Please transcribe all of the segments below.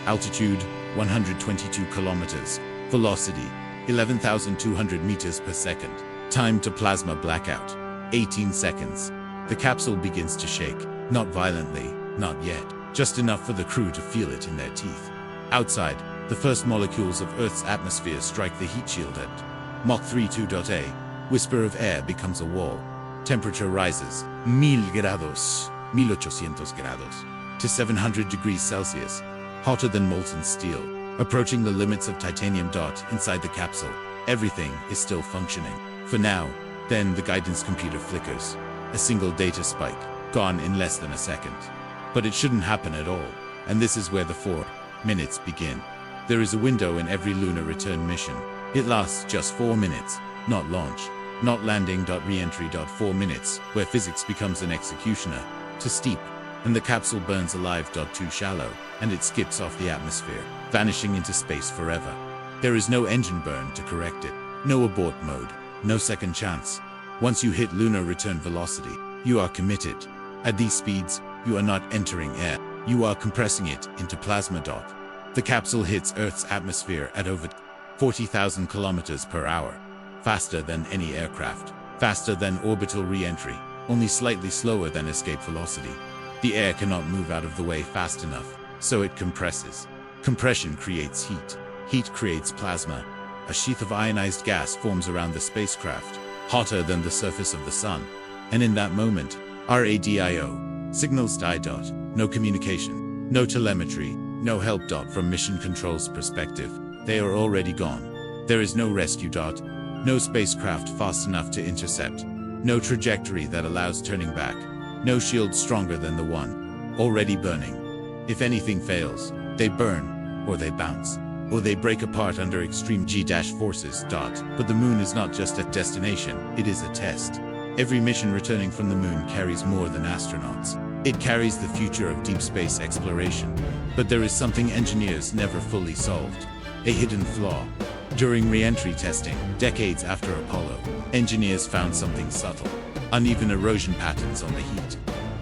Altitude, 122 kilometers. Velocity, 11,200 meters per second. Time to plasma blackout, 18 seconds. The capsule begins to shake, not violently, not yet, just enough for the crew to feel it in their teeth. Outside, the first molecules of Earth's atmosphere strike the heat shield at Mach 3.2. Whisper of air becomes a wall. Temperature rises, 1000 grados, 1800 grados, to 700 degrees Celsius, hotter than molten steel, approaching the limits of titanium. Inside the capsule, everything is still functioning. For now, then the guidance computer flickers. A single data spike, gone in less than a second. But it shouldn't happen at all, and this is where the 4 minutes begin. There is a window in every lunar return mission. It lasts just 4 minutes, not launch, not landing. Re-entry. 4 minutes, where physics becomes an executioner, too steep, and the capsule burns alive. Too shallow, and it skips off the atmosphere, vanishing into space forever. There is no engine burn to correct it, no abort mode, no second chance. Once you hit lunar return velocity, you are committed. At these speeds, you are not entering air, you are compressing it into plasma. The capsule hits Earth's atmosphere at over 40,000 kilometers per hour. Faster than any aircraft, faster than orbital re-entry, only slightly slower than escape velocity. The air cannot move out of the way fast enough, so it compresses. Compression creates heat. Heat creates plasma. A sheath of ionized gas forms around the spacecraft, hotter than the surface of the sun. And in that moment, radio signals die. No communication, no telemetry, no help. From mission control's perspective, they are already gone. There is no rescue. No spacecraft fast enough to intercept. No trajectory that allows turning back. No shield stronger than the one already burning. If anything fails, they burn, or they bounce, or they break apart under extreme G-forces. But the moon is not just a destination, it is a test. Every mission returning from the moon carries more than astronauts. It carries the future of deep space exploration. But there is something engineers never fully solved. A hidden flaw. During re-entry testing, decades after Apollo, engineers found something subtle. Uneven erosion patterns on the heat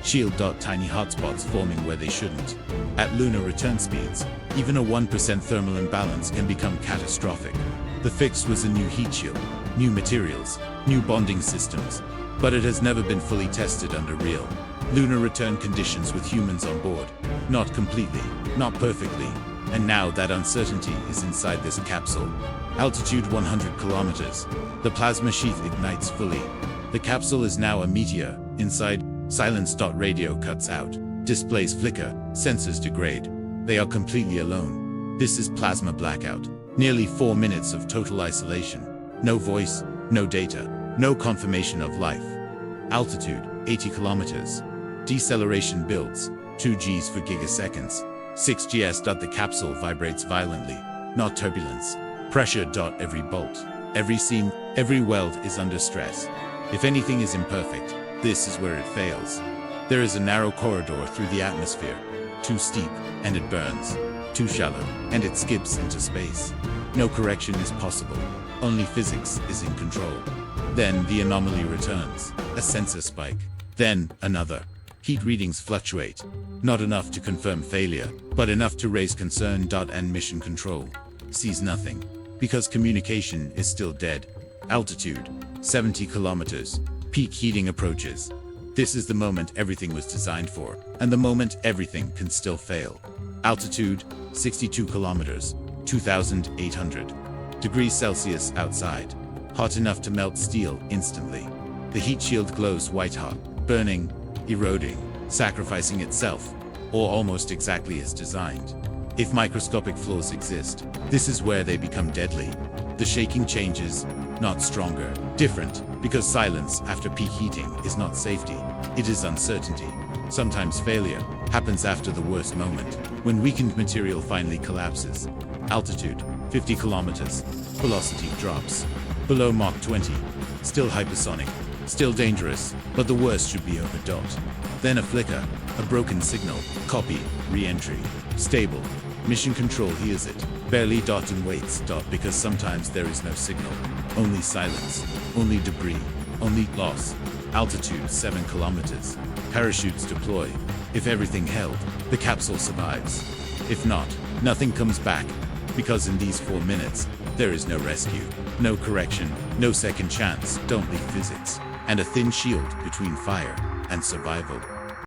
shield. Tiny hotspots forming where they shouldn't. At lunar return speeds, even a 1% thermal imbalance can become catastrophic. The fix was a new heat shield, new materials, new bonding systems, but it has never been fully tested under real lunar return conditions with humans on board. Not completely, not perfectly, and now that uncertainty is inside this capsule. Altitude 100 kilometers. The plasma sheath ignites fully. The capsule is now a meteor. Inside, silence. Radio cuts out. Displays flicker. Sensors degrade. They are completely alone. This is plasma blackout. Nearly 4 minutes of total isolation. No voice, no data, no confirmation of life. Altitude, 80 kilometers. Deceleration builds. 2 Gs for gigaseconds. 6 Gs. The capsule vibrates violently. Not turbulence. Pressure. Every bolt, every seam, every weld is under stress. If anything is imperfect, this is where it fails. There is a narrow corridor through the atmosphere. Too steep, and it burns. Too shallow, and it skips into space. No correction is possible. Only physics is in control. Then the anomaly returns. A sensor spike. Then another. Heat readings fluctuate. Not enough to confirm failure, but enough to raise concern. And mission control sees nothing, because communication is still dead. Altitude, 70 kilometers. Peak heating approaches. This is the moment everything was designed for, and the moment everything can still fail. Altitude, 62 kilometers, 2,800 degrees Celsius outside. Hot enough to melt steel instantly. The heat shield glows white hot, burning, eroding, sacrificing itself, or almost exactly as designed. If microscopic flaws exist, this is where they become deadly. The shaking changes, not stronger, different, because silence after peak heating is not safety, it is uncertainty. Sometimes failure happens after the worst moment, when weakened material finally collapses. Altitude, 50 kilometers. Velocity drops. Below Mach 20. Still hypersonic. Still dangerous, but the worst should be over. Then a flicker, a broken signal, copy, re-entry, stable. Mission control hears it, barely. And waits. Because sometimes there is no signal. Only silence, only debris, only loss. Altitude 7 kilometers. Parachutes deploy. If everything held, the capsule survives. If not, nothing comes back. Because in these 4 minutes, there is no rescue, no correction, no second chance, don't leave physics, and a thin shield between fire and survival.